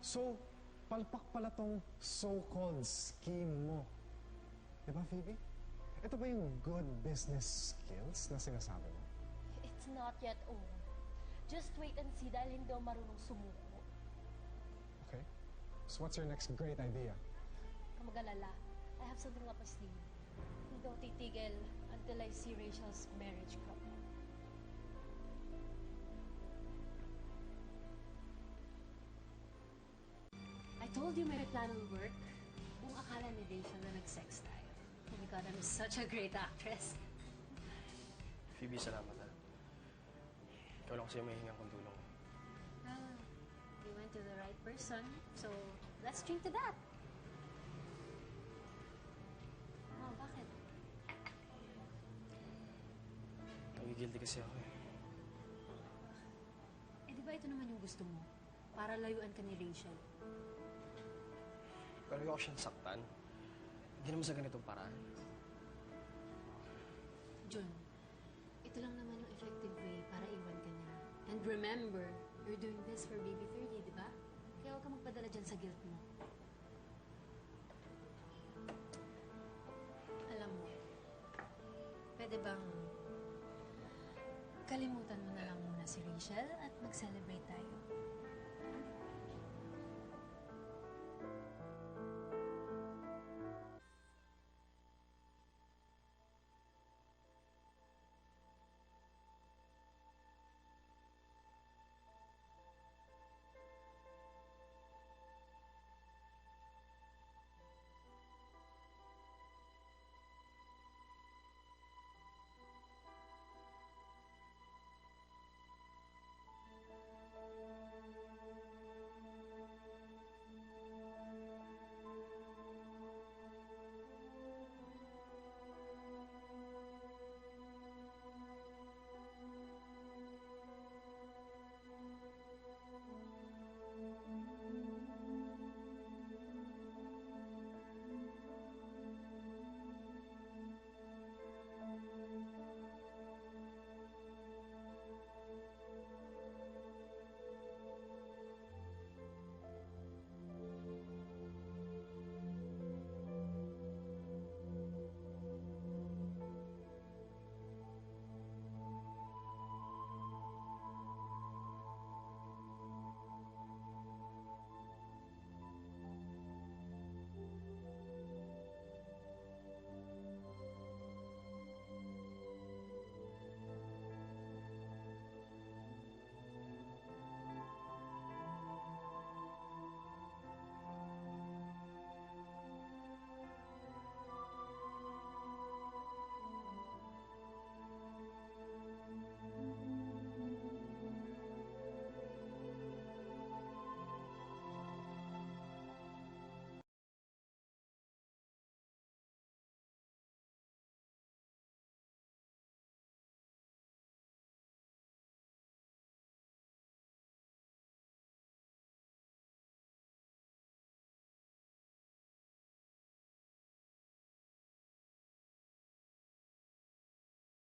So, palpak pala tong so-called scheme mo. Di ba, Phoebe? Ito ba yung good business skills na sinasabi mo? It's not yet over. Just wait and see dahil hindi ako marunong sumuko. Okay. So what's your next great idea? Kamagalala, I have something up my sleeve. Hindi ako titigil until I see Rachel's marriage cup. I told you my plan will work. Kung akala ni Rachel na nag-sex tayo. Oh my God, I'm such a great actress. Phoebe, salamat ha. Ikaw lang kasi may hingang kong tulong. Well, you went to the right person, so let's drink to that. Oh, bakit? Nagigilty kasi ako eh. Eh, di ba ito naman yung gusto mo? Para layuan ka ni Rachel. Pero ayoko siyang saktan. Hindi naman sa ganitong paraan. John, ito lang naman yung effective way para iwan ka niya. And remember, you're doing this for baby 30, di ba? Kaya huwag ka magpadala dyan sa guilt mo. Alam mo, pwede bang kalimutan mo na lang muna si Rachel at mag-celebrate tayo?